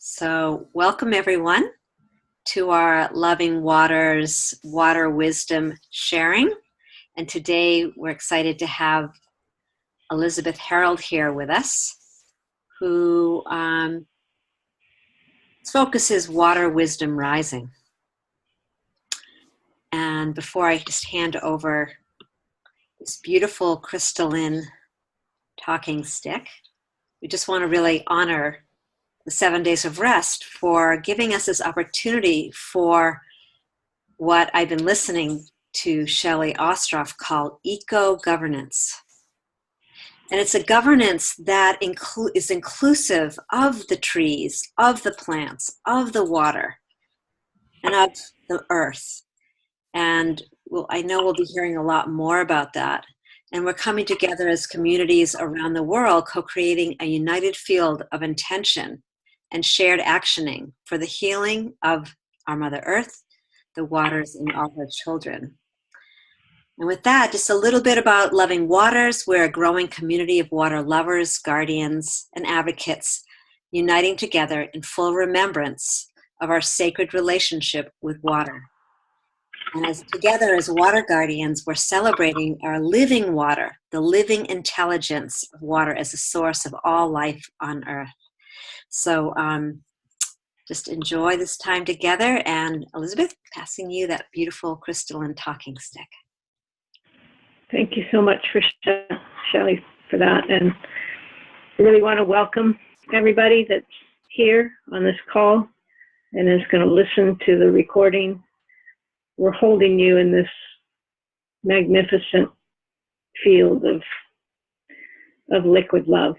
So, welcome everyone to our Loving Waters Water Wisdom sharing. And today we're excited to have Elizabeth Herald here with us, who focuses Water Wisdom Rising. And before I just hand over this beautiful crystalline talking stick, we just want to really honor the 7 days of rest for giving us this opportunity for what I've been listening to Shelley Ostroff call eco-governance. And it's a governance that is inclusive of the trees, of the plants, of the water, and of the earth. And I know we'll be hearing a lot more about that. And we're coming together as communities around the world, co-creating a united field of intention and shared actioning for the healing of our Mother Earth, the waters, and all her children. And with that, just a little bit about Loving Waters. We're a growing community of water lovers, guardians, and advocates uniting together in full remembrance of our sacred relationship with water. And together as water guardians, we're celebrating our living water, the living intelligence of water as a source of all life on Earth. So just enjoy this time together. And Elizabeth, passing you that beautiful crystalline talking stick. Thank you so much for Shelley for that. And I really want to welcome everybody that's here on this call and is going to listen to the recording. We're holding you in this magnificent field of liquid love.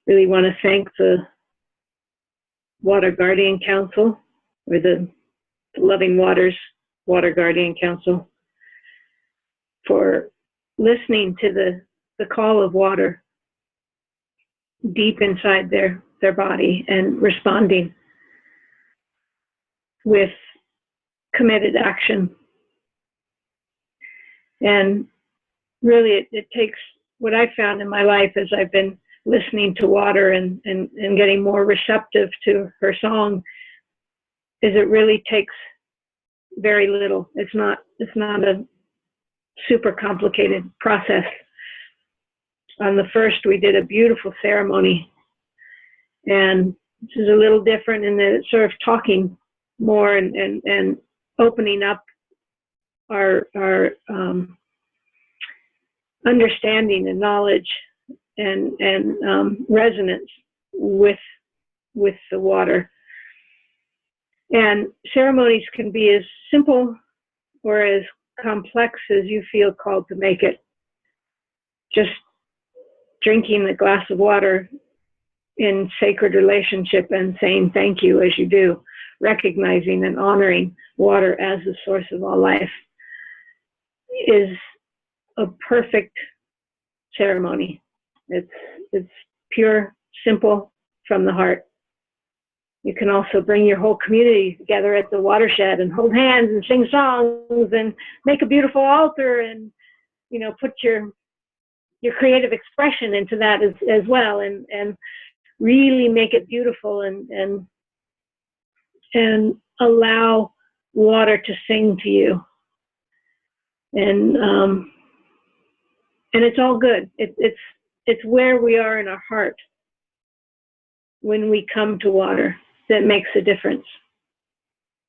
Really want to thank the Water Guardian Council, or the Loving Waters Water Guardian Council, for listening to the call of water deep inside their body and responding with committed action. And really it takes, what I found in my life as I've been listening to water and getting more receptive to her song, is it really takes very little. It's not a super complicated process. On the first, we did a beautiful ceremony, and this is a little different in that it's sort of talking more and opening up our understanding and knowledge and resonance with the water. And ceremonies can be as simple or as complex as you feel called to make it. Just drinking the glass of water in sacred relationship and saying thank you as you do, recognizing and honoring water as the source of all life, is a perfect ceremony. It's pure, simple, from the heart. You can also bring your whole community together at the Watershed and hold hands and sing songs and make a beautiful altar and, put your creative expression into that as well, and really make it beautiful and allow water to sing to you. And it's all good. It's where we are in our heart when we come to water that makes a difference.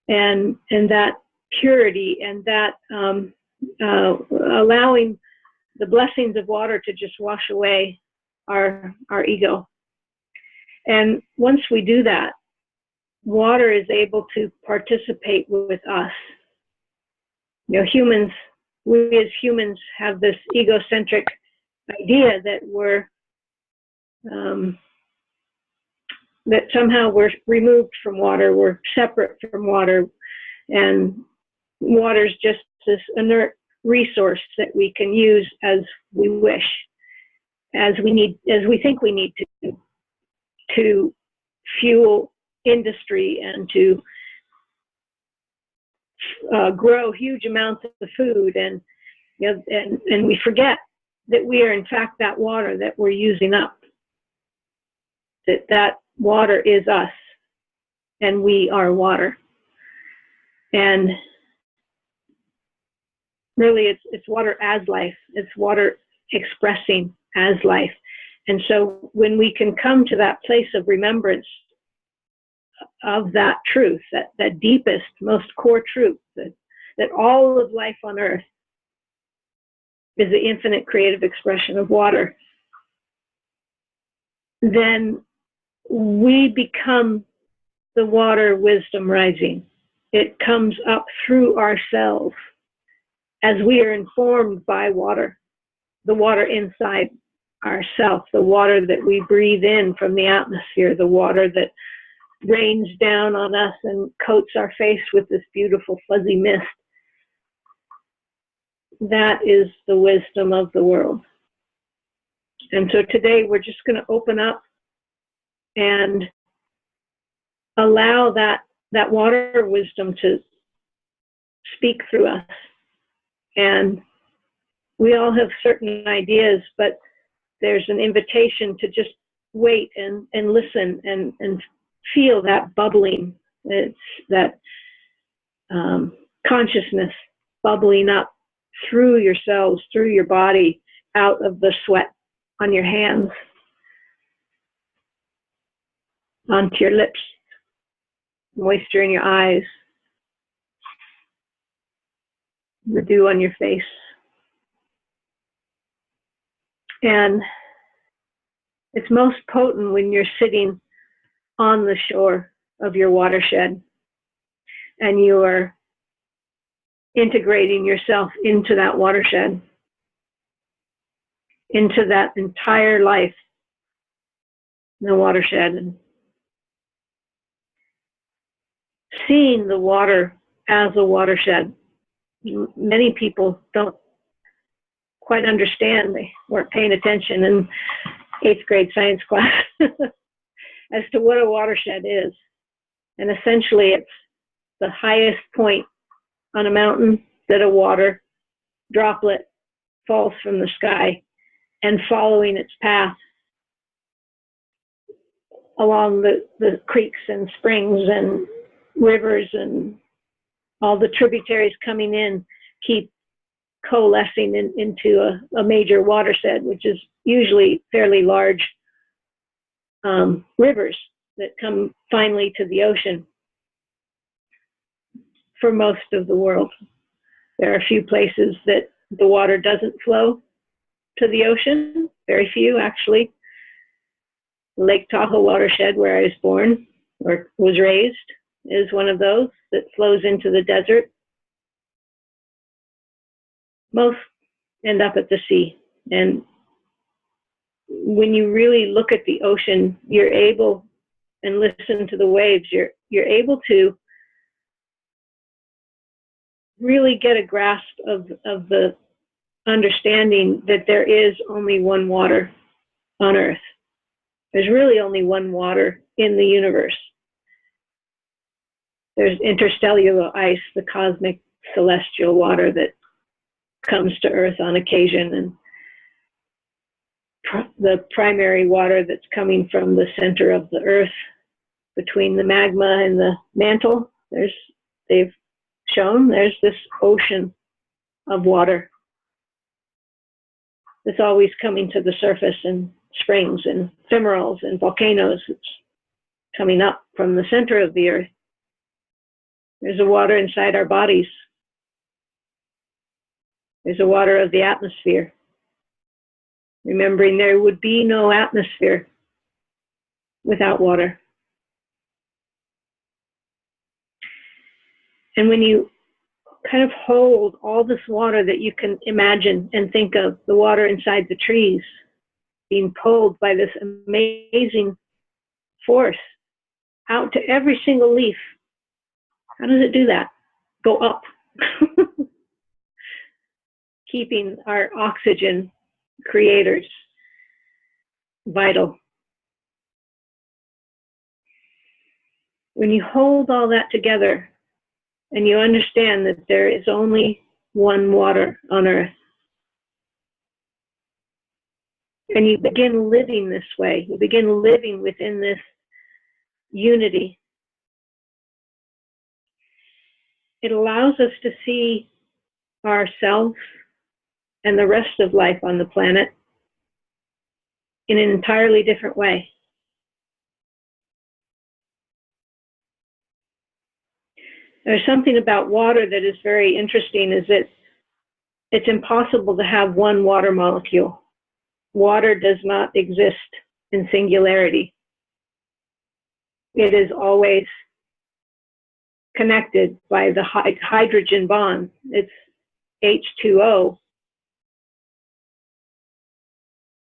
And that purity and that allowing the blessings of water to just wash away our ego. And once we do that, water is able to participate with us. We as humans have this egocentric idea that that somehow we're removed from water, we're separate from water, and water's just this inert resource that we can use as we wish, as we think we need to fuel industry and to grow huge amounts of food, and we forget that we are in fact that water that we're using up. that water is us, and we are water. And really, it's water as life. It's water expressing as life. And so when we can come to that place of remembrance of that truth, that deepest, most core truth, that all of life on earth is the infinite creative expression of water, then we become the water wisdom rising. It comes up through ourselves as we are informed by water, the water inside ourselves, the water that we breathe in from the atmosphere, the water that rains down on us and coats our face with this beautiful fuzzy mist. That is the wisdom of the world. And so today we're just going to open up and allow that water wisdom to speak through us. And we all have certain ideas, but there's an invitation to just wait and listen and feel that bubbling. It's that consciousness bubbling up through yourselves, through your body, out of the sweat on your hands, onto your lips, moisture in your eyes, the dew on your face. And it's most potent when you're sitting on the shore of your watershed and you are integrating yourself into that watershed, into that entire life in the watershed, and seeing the water as a watershed. Many people don't quite understand. They weren't paying attention in 8th grade science class as to what a watershed is. And essentially it's the highest point on a mountain that a water droplet falls from the sky, and following its path along the creeks and springs and rivers and all the tributaries coming in keep coalescing into a major watershed, which is usually fairly large rivers that come finally to the ocean. For most of the world, there are a few places that the water doesn't flow to the ocean, very few actually. Lake Tahoe watershed, where I was born or was raised, is one of those that flows into the desert. Most end up at the sea. And when you really look at the ocean, you're able, and listen to the waves, you're able to really get a grasp of the understanding that there is only one water on earth. There's really only one water in the universe. There's interstellar ice, the cosmic celestial water that comes to earth on occasion, and the primary water that's coming from the center of the earth between the magma and the mantle. They've shown there's this ocean of water that's always coming to the surface in springs and ephemerals and volcanoes. It's coming up from the center of the earth. There's a water inside our bodies. There's a water of the atmosphere. Remembering there would be no atmosphere without water. And when you kind of hold all this water that you can imagine and think of, the water inside the trees being pulled by this amazing force out to every single leaf. How does it do that? Go up. Keeping our oxygen creators vital. When you hold all that together and you understand that there is only one water on earth, And you begin living this way. You begin living within this unity. It allows us to see ourselves and the rest of life on the planet in an entirely different way. There's something about water that is very interesting, is that it's impossible to have one water molecule. Water does not exist in singularity. It is always connected by the hydrogen bond. It's H2O,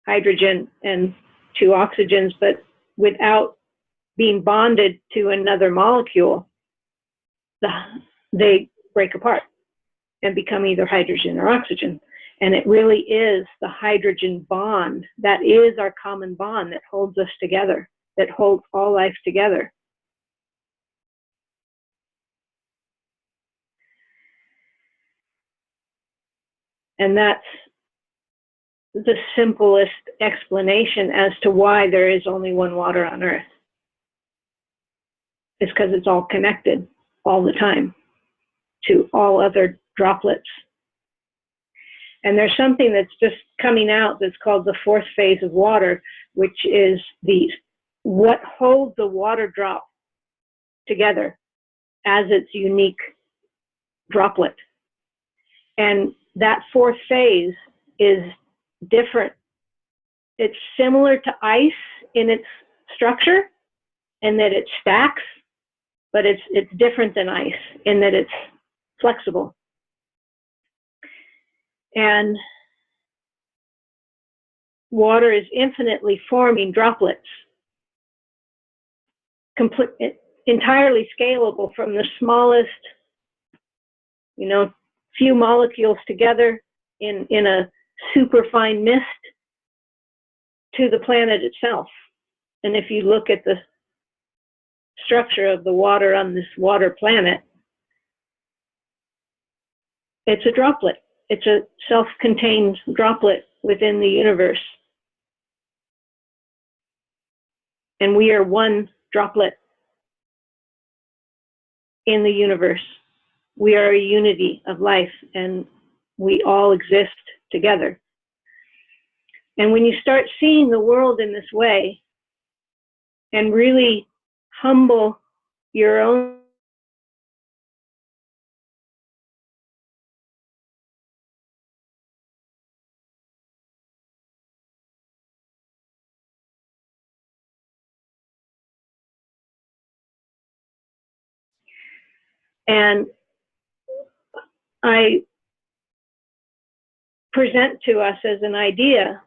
hydrogen and two oxygens, but without being bonded to another molecule, they break apart and become either hydrogen or oxygen. And it really is the hydrogen bond that is our common bond that holds us together, that holds all life together. And that's the simplest explanation as to why there is only one water on Earth. It's because it's all connected all the time to all other droplets. And there's something that's just coming out that's called the fourth phase of water, which is what holds the water drop together as its unique droplet. And that fourth phase is different. It's similar to ice in its structure, and that it stacks, but it's different than ice in that it's flexible. And water is infinitely forming droplets, entirely scalable from the smallest, few molecules together in a superfine mist to the planet itself. And if you look at the structure of the water on this water planet, it's a droplet. It's a self-contained droplet within the universe. And we are one droplet in the universe. We are a unity of life, and we all exist together. And when you start seeing the world in this way and really humble your own and I present to us as an idea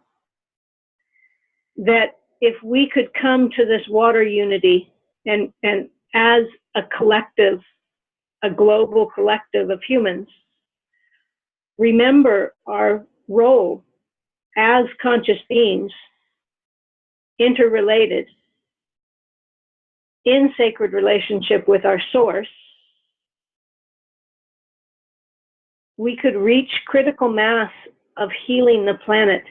that if we could come to this water unity and as a collective, a global collective of humans, remember our role as conscious beings, interrelated, in sacred relationship with our source, we could reach critical mass of healing the planet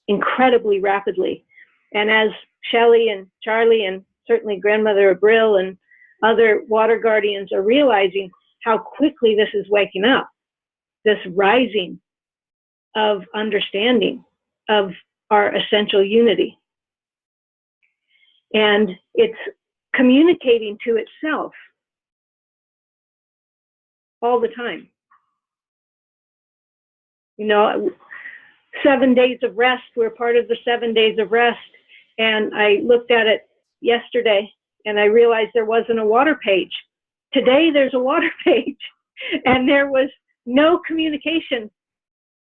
incredibly rapidly. And as Shelley and Charlie and certainly Grandmother Abril and other water guardians are realizing how quickly this is waking up, this rising of understanding of our essential unity. And it's communicating to itself all the time. 7 days of rest, we're part of the 7 days of rest. And I looked at it yesterday and I realized there wasn't a water page. Today there's a water page, and there was no communication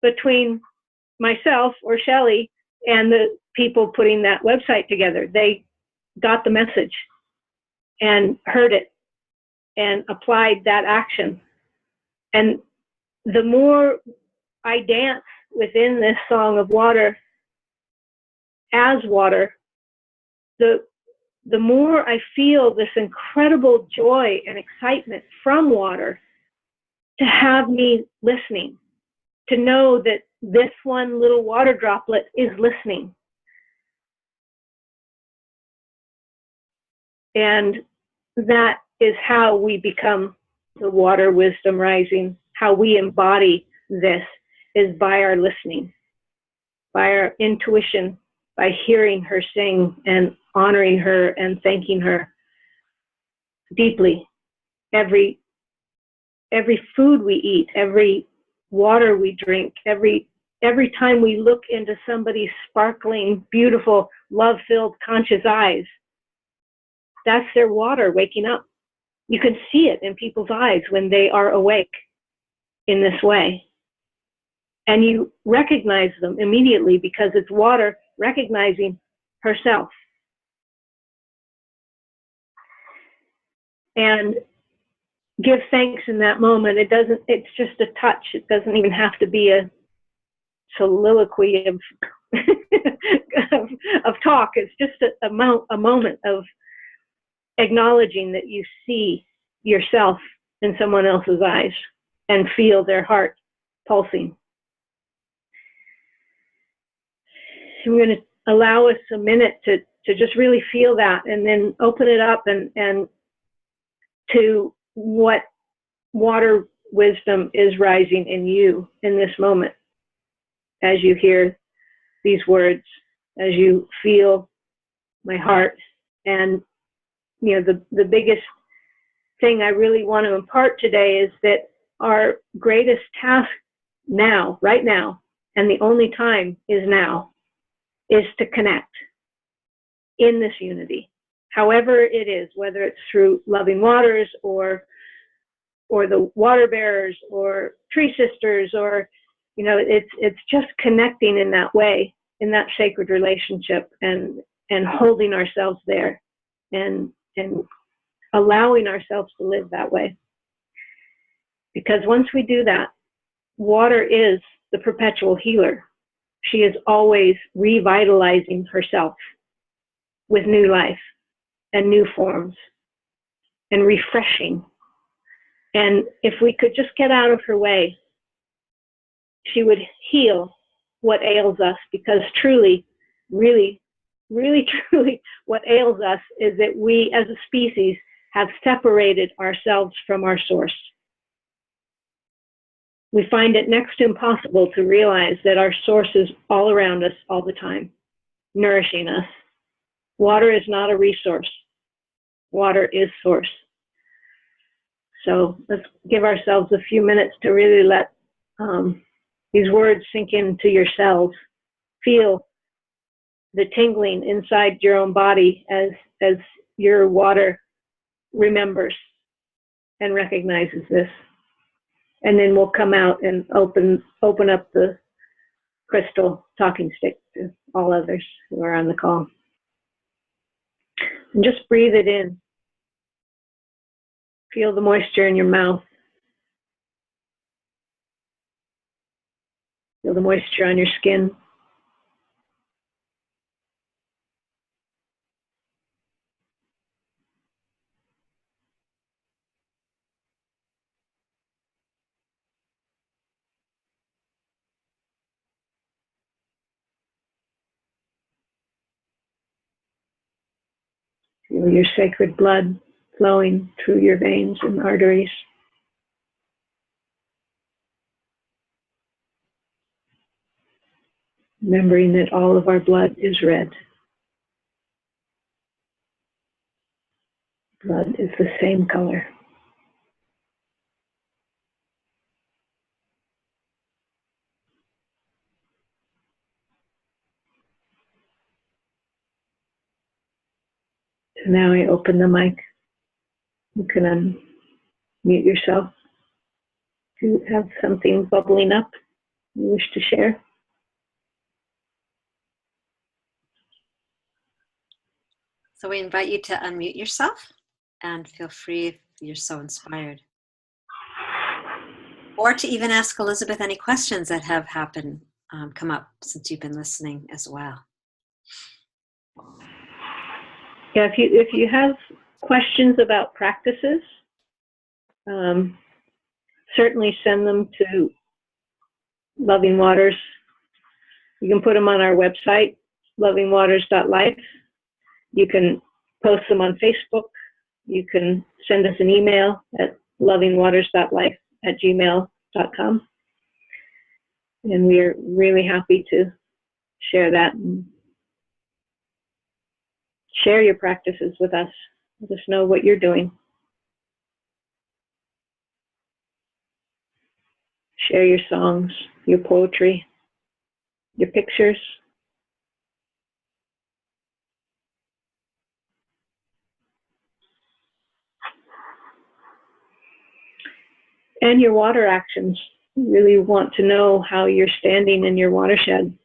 between myself or Shelley and the people putting that website together. They got the message and heard it and applied that action. And the more I dance within this song of water as water, the more I feel this incredible joy and excitement from water to have me listening, to know that this one little water droplet is listening And that is how we become the water wisdom rising. How we embody this is by our listening, by our intuition, by hearing her sing and honoring her and thanking her deeply. Every food we eat, every water we drink, every time we look into somebody's sparkling, beautiful, love-filled, conscious eyes, that's their water waking up. You can see it in people's eyes when they are awake in this way. And you recognize them immediately because it's water recognizing herself. And give thanks in that moment. It's just a touch. It doesn't even have to be a soliloquy of of talk. It's just a moment of acknowledging that you see yourself in someone else's eyes and feel their heart pulsing. I'm going to allow us a minute to just really feel that, and then open it up and to what water wisdom is rising in you in this moment as you hear these words, as you feel my heart. And the biggest thing I really want to impart today is that our greatest task now, right now, and the only time is now, is to connect in this unity, however it is, whether it's through loving waters or the water bearers or tree sisters, or it's just connecting in that way, in that sacred relationship, and holding ourselves there and allowing ourselves to live that way. Because once we do that, water is the perpetual healer. She is always revitalizing herself with new life and new forms and refreshing. And if we could just get out of her way, she would heal what ails us, because truly, really, really, truly, what ails us is that we as a species have separated ourselves from our source. We find it next to impossible to realize that our source is all around us all the time, nourishing us. Water is not a resource. Water is source. So let's give ourselves a few minutes to really let these words sink into your cells. Feel the tingling inside your own body as your water remembers and recognizes this. And then we'll come out and open up the crystal talking stick to all others who are on the call. And just breathe it in. Feel the moisture in your mouth. Feel the moisture on your skin. Feel your sacred blood flowing through your veins and arteries. Remembering that all of our blood is red. Blood is the same color. So now I open the mic. You can unmute yourself to have something bubbling up you wish to share. So we invite you to unmute yourself and feel free if you're so inspired. Or to even ask Elizabeth any questions that have come up since you've been listening as well. Yeah, if you have questions about practices, certainly send them to Loving Waters. You can put them on our website, lovingwaters.life. You can post them on Facebook. You can send us an email at lovingwaters.life@gmail.com. And we're really happy to share that and share your practices with us. Let us know what you're doing. Share your songs, your poetry, your pictures. And your water actions. We really want to know how you're standing in your watershed.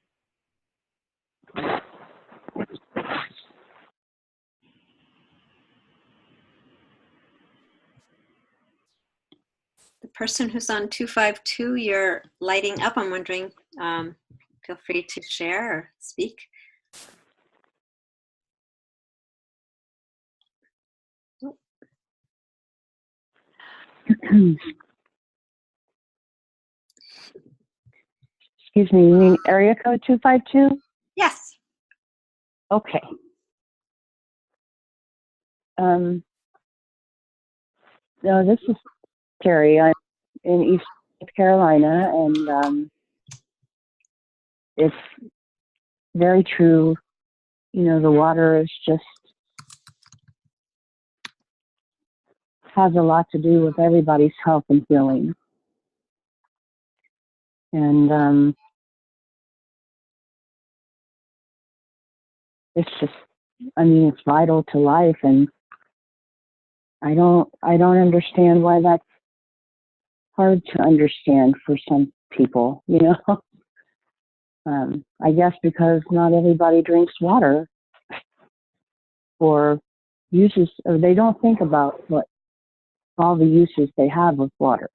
The person who's on 252, you're lighting up. I'm wondering, feel free to share or speak. Excuse me, you mean area code 252? Yes. Okay. No, this is Terry. I'm in East North Carolina, and it's very true. You know, the water is just has a lot to do with everybody's health and healing. And it's just, I mean, it's vital to life, and I don't understand why that's hard to understand for some people, you know. I guess because not everybody drinks water or uses, or they don't think about what all the uses they have with water.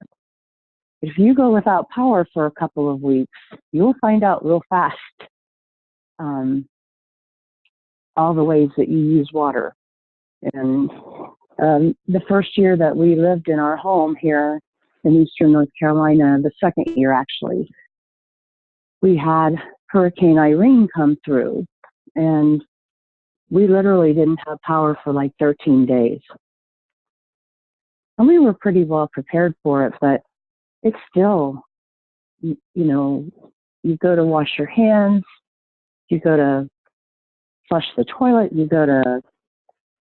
If you go without power for a couple of weeks, you'll find out real fast all the ways that you use water. And the first year that we lived in our home here in Eastern North Carolina, the second year actually, we had Hurricane Irene come through, and we literally didn't have power for like 13 days. And we were pretty well prepared for it, but it's still, you know, you go to wash your hands, you go to flush the toilet, you go to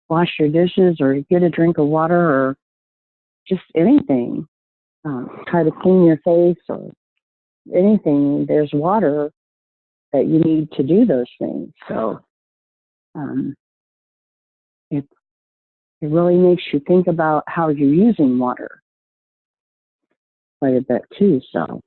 wash your dishes or get a drink of water or just anything, try to clean your face or anything, there's water that you need to do those things. So it really makes you think about how you're using water quite a bit too. So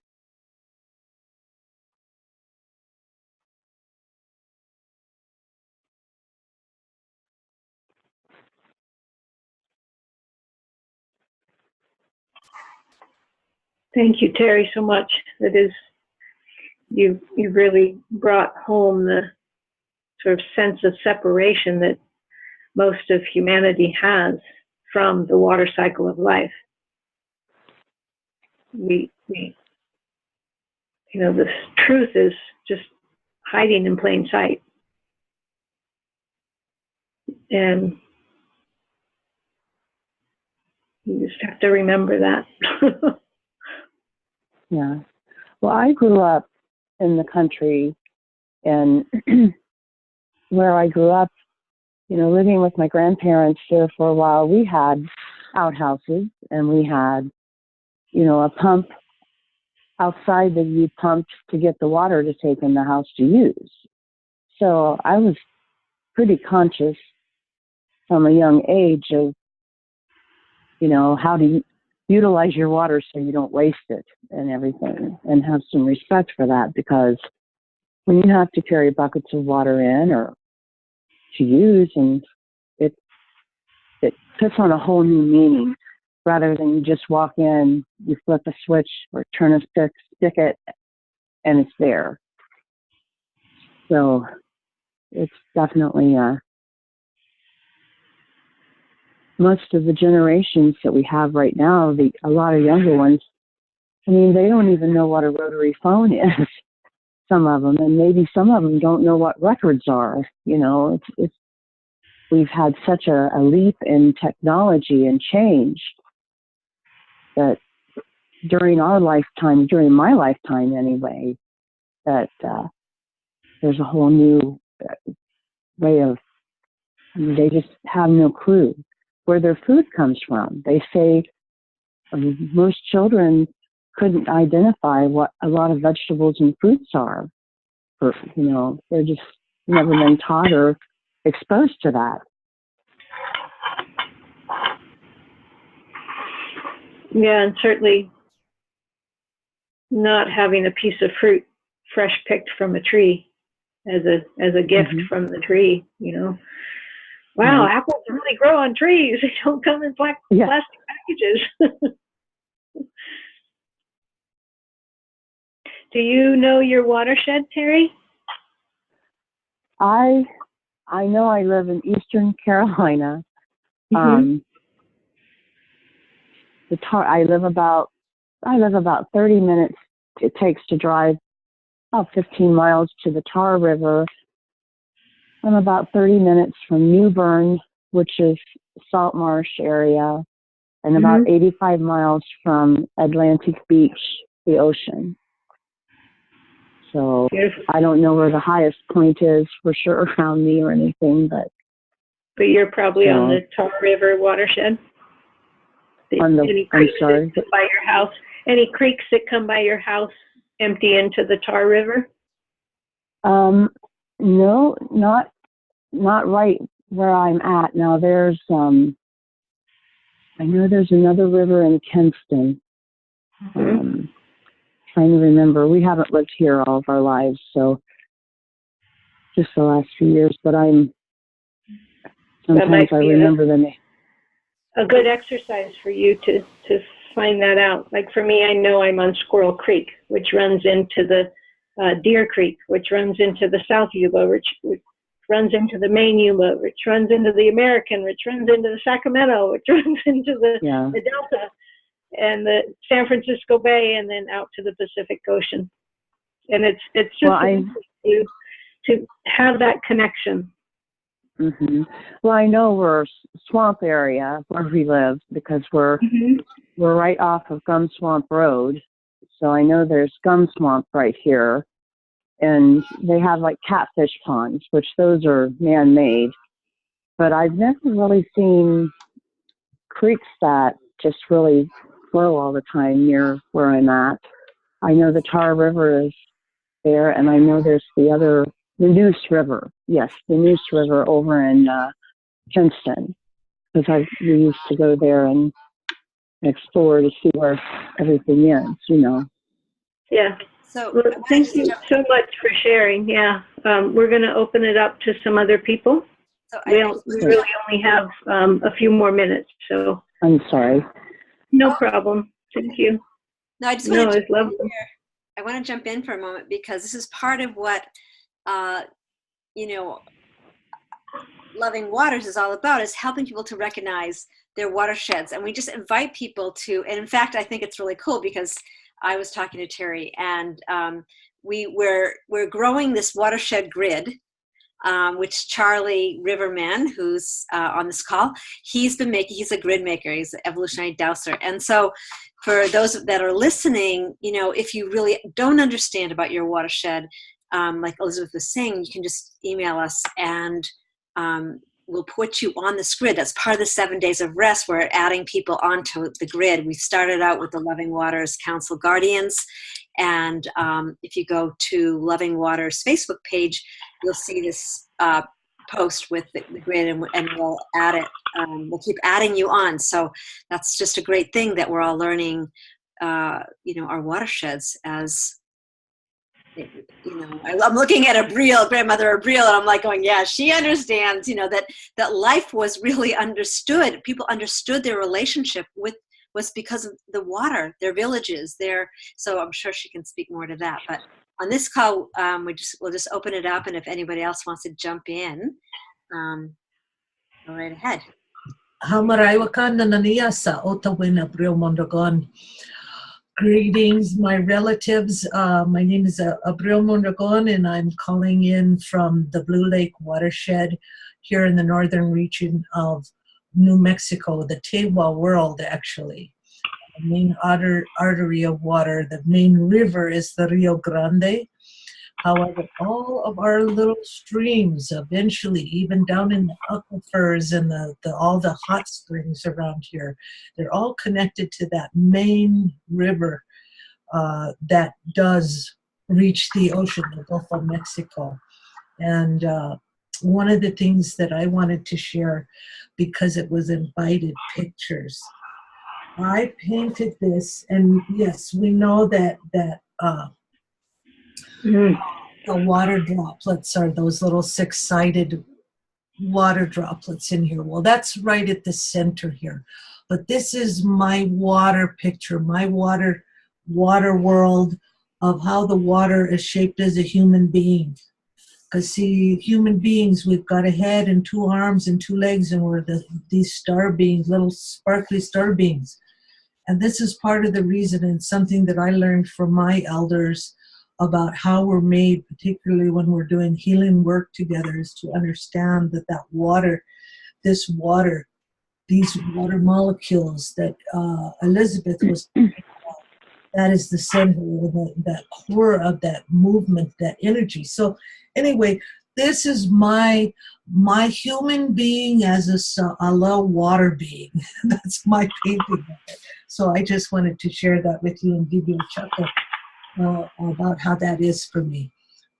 Thank you, Terry, so much. That is, you've really brought home the sort of sense of separation that most of humanity has from the water cycle of life. We you know, the truth is just hiding in plain sight. And you just have to remember that. yeah. Well, I grew up in the country, and where I grew up, you know, living with my grandparents there for a while, we had outhouses, and we had, you know, a pump outside that you pumped to get the water to take in the house to use. So I was pretty conscious from a young age of, you know, how to utilize your water so you don't waste it and everything, and have some respect for that, because when you have to carry buckets of water in or to use, and it puts on a whole new meaning, rather than you just walk in, you flip a switch or turn a spigot, and it's there. So it's definitely most of the generations that we have right now, a lot of younger ones, I mean, they don't even know what a rotary phone is, some of them, and maybe some of them don't know what records are. You know, we've had such a leap in technology and change that during our lifetime, during my lifetime anyway, that there's a whole new way of, they just have no clue where their food comes from. They say most children couldn't identify what a lot of vegetables and fruits are. Or, they're just never been taught or exposed to that. Yeah, and certainly not having a piece of fruit fresh picked from a tree as a gift from the tree, Wow, apples really grow on trees. They don't come in plastic packages. Do you know your watershed, Terry? I know I live in Eastern Carolina. I live about 30 minutes it takes to drive about 15 miles to the Tar River. I'm about 30 minutes from New Bern, which is salt marsh area, and about 85 miles from Atlantic Beach, the ocean. So beautiful. I don't know where the highest point is for sure around me or anything, but you're probably on the Tar River watershed. I'm sorry. By your house, any creeks that come by your house empty into the Tar River? No, not right where I'm at now. There's I know there's another river in Kinston. Trying to remember. We haven't lived here all of our lives, so just the last few years. But sometimes I remember the name. A good exercise for you to find that out. Like for me, I know I'm on Squirrel Creek, which runs into the Deer Creek, which runs into the South Yuba, which runs into the Main Yuba, which runs into the American, which runs into the Sacramento, which runs into the Delta and the San Francisco Bay, and then out to the Pacific Ocean. And it's just to have that connection. Well, I know we're swamp area where we live because we're right off of Gum Swamp Road. So I know there's Gum Swamp right here. And they have like catfish ponds, which those are man-made. But I've never really seen creeks that just really flow all the time near where I'm at. I know the Tar River is there, and I know there's the Neuse River. Yes, the Neuse River over in Kinston. Because we used to go there and explore to see where everything is, Yeah. So thank you so much for sharing. Yeah, we're going to open it up to some other people. So we really only have a few more minutes. So I'm sorry. No problem. Thank you. No, I just want to jump in for a moment because this is part of what Loving Waters is all about, is helping people to recognize their watersheds. And we just invite people to, and in fact, I think it's really cool because I was talking to Terry and we're growing this watershed grid, which Charlie Riverman, who's on this call, he's a grid maker, he's an evolutionary dowser. And so for those that are listening, if you really don't understand about your watershed, like Elizabeth was saying, you can just email us and we'll put you on this grid. That's part of the 7 days of rest. We're adding people onto the grid. We started out with the Loving Waters Council Guardians. And if you go to Loving Waters Facebook page, you'll see this post with the grid and we'll add it. We'll keep adding you on. So that's just a great thing that we're all learning, our watersheds as, I'm looking at grandmother Abril, and I'm like going, yeah, she understands, that life was really understood. People understood their relationship was because of the water, their villages, so I'm sure she can speak more to that. But on this call, we'll just open it up, and if anybody else wants to jump in, go right ahead. Hamarai wakan na naniya sa Otawin Abril Mondragon. Greetings, my relatives. My name is Abril Mondragon, and I'm calling in from the Blue Lake Watershed here in the northern region of New Mexico, the Tewa world, actually. The main artery of water, the main river is the Rio Grande. However, all of our little streams, eventually, even down in the aquifers and all the hot springs around here, they're all connected to that main river that does reach the ocean, the Gulf of Mexico. And one of the things that I wanted to share, because it was invited pictures, I painted this, and yes, we know that the water droplets are those little six-sided water droplets in here. Well, that's right at the center here. But this is my water picture, my water world of how the water is shaped as a human being. Because see, human beings, we've got a head and two arms and two legs, and we're these star beings, little sparkly star beings. And this is part of the reason, and something that I learned from my elders about how we're made, particularly when we're doing healing work together, is to understand that water, these water molecules that Elizabeth was talking about, that is the center, that core of that movement, that energy. So anyway, this is my human being as a little water being. That's my painting of it. So I just wanted to share that with you and give you a chuckle about how that is for me.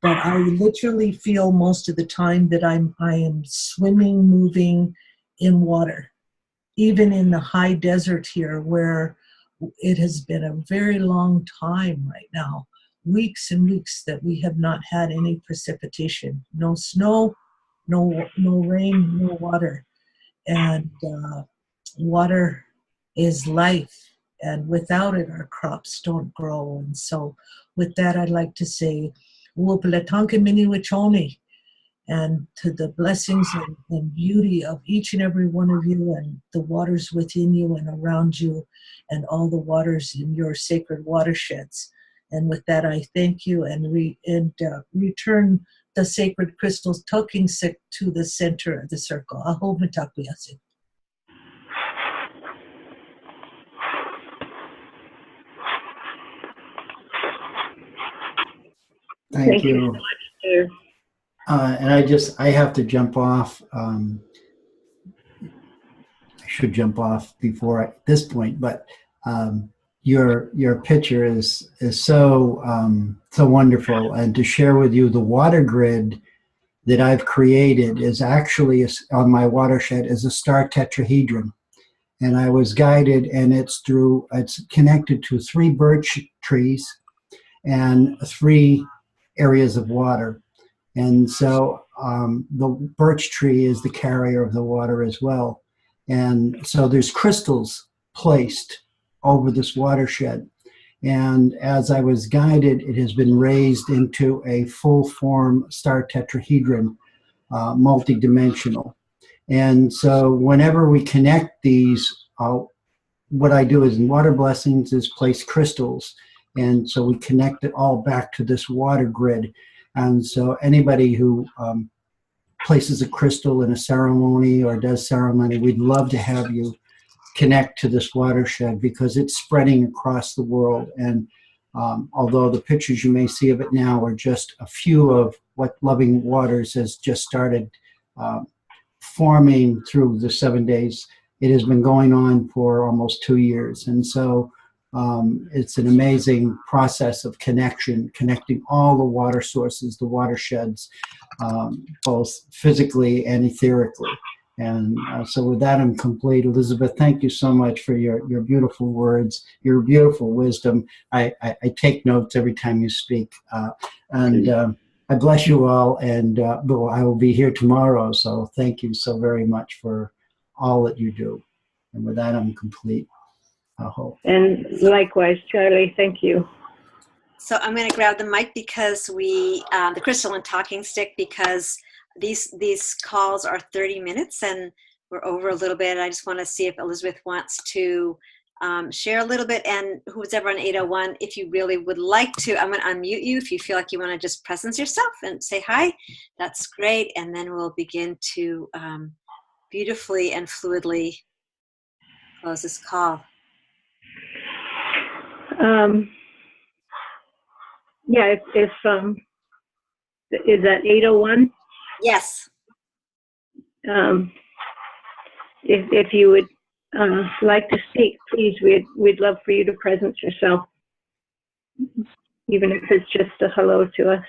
But I literally feel most of the time that I am swimming, moving in water, even in the high desert here, where it has been a very long time right now, weeks and weeks that we have not had any precipitation, no snow, no rain, no water. And water is life, and without it our crops don't grow. And so with that, I'd like to say Wupalatanka Mini Wachoni, and to the blessings and beauty of each and every one of you, and the waters within you and around you, and all the waters in your sacred watersheds. And with that, I thank you and return the sacred crystals talking sick to the center of the circle. Aho Mitakuyasin. Thank you. So much, And I have to jump off. I should jump off before this point, but your picture is so so wonderful, and to share with you the water grid that I've created is actually on my watershed is a star tetrahedron, and I was guided, and it's connected to 3 birch trees and 3 areas of water. And so the birch tree is the carrier of the water as well. And so there's crystals placed over this watershed. And as I was guided, it has been raised into a full form star tetrahedron, multidimensional. And so whenever we connect these, what I do is in water blessings is place crystals. And so we connect it all back to this water grid. And so anybody who places a crystal in a ceremony or does ceremony, we'd love to have you connect to this watershed, because it's spreading across the world. And although the pictures you may see of it now are just a few of what Loving Waters has just started forming through the 7 days, it has been going on for almost 2 years. And so it's an amazing process of connecting all the water sources, the watersheds, both physically and etherically. And so with that, I'm complete. Elizabeth, thank you so much for your beautiful words, your beautiful wisdom. I take notes every time you speak. I bless you all, and I will be here tomorrow. So thank you so very much for all that you do. And with that, I'm complete. I hope. And likewise, Charlie, thank you. So I'm going to grab the mic because the crystalline talking stick, because these calls are 30 minutes and we're over a little bit. I just want to see if Elizabeth wants to share a little bit, and who's ever on 801, if you really would like to, I'm going to unmute you. If you feel like you want to just presence yourself and say hi, that's great. And then we'll begin to beautifully and fluidly close this call. Yeah, if is that 801? Yes. If you would like to speak, please, we'd love for you to presence yourself, even if it's just a hello to us.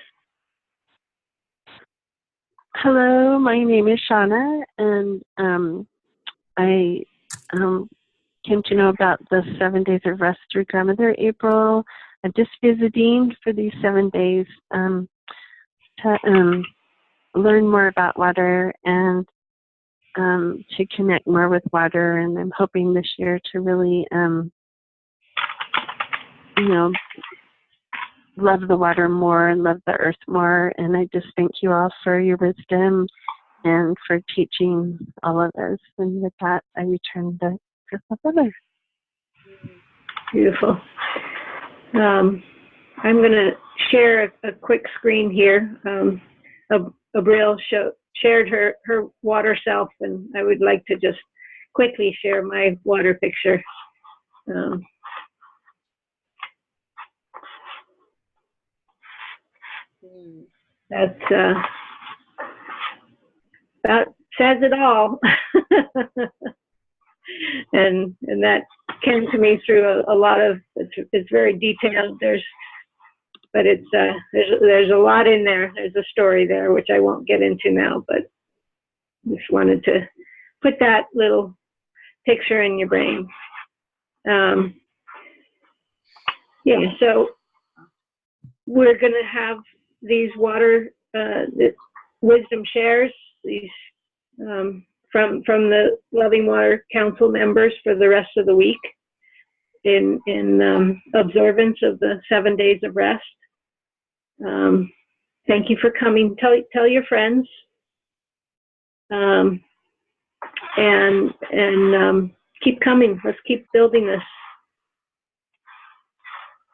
Hello, my name is Shauna, and I came to know about the 7 days of rest through Grandmother April. I'm just visiting for these 7 days to learn more about water and to connect more with water. And I'm hoping this year to really, love the water more and love the earth more. And I just thank you all for your wisdom and for teaching all of us. And with that, I return the crystal feather. Beautiful. I'm going to share a quick screen here. Abril shared her water self, and I would like to just quickly share my water picture. That says it all. and that came to me through a lot of, it's very detailed. But there's a lot in there. There's a story there, which I won't get into now, but just wanted to put that little picture in your brain. Yeah, so we're going to have these water wisdom shares, these from the Loving Water Council members for the rest of the week in observance of the 7 days of rest. Thank you for coming. Tell your friends, and keep coming. Let's keep building this.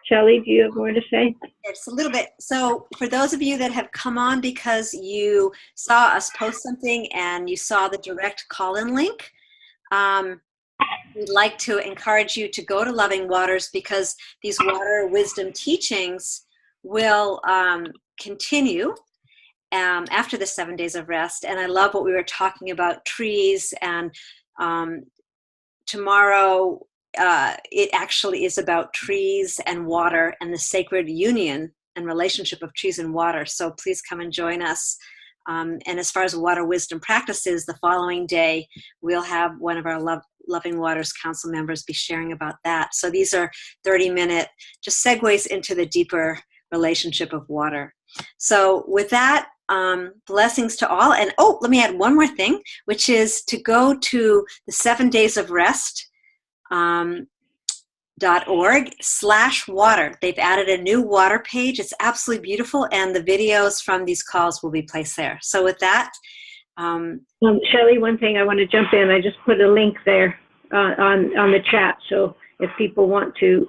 Shelley, do you have more to say? Just a little bit. So for those of you that have come on because you saw us post something and you saw the direct call-in link, we'd like to encourage you to go to Loving Waters, because these water wisdom teachings will continue after the 7 days of rest. And I love what we were talking about, trees, and tomorrow it actually is about trees and water and the sacred union and relationship of trees and water. So please come and join us. And as far as water wisdom practices, the following day, we'll have one of our Loving Waters Council members be sharing about that. So these are 30-minute just segues into the deeper relationship of water. So with that, blessings to all. And let me add one more thing, which is to go to the 7 days of rest .org/water. They've added a new water page. It's absolutely beautiful, and the videos from these calls will be placed there. So with that, Shelley, one thing I want to jump in. I just put a link there on the chat. So if people want to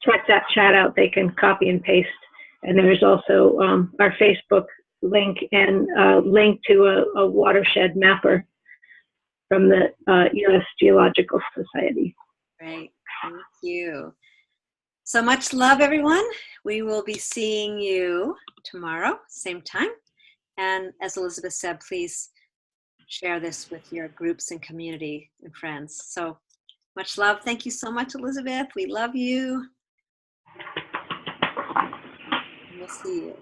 check that chat out, they can copy and paste. And there's also our Facebook link and a link to a watershed mapper from the U.S. Geological Society. Great. Thank you. So much love, everyone. We will be seeing you tomorrow, same time. And as Elizabeth said, please share this with your groups and community and friends. So much love. Thank you so much, Elizabeth. We love you. We'll see you.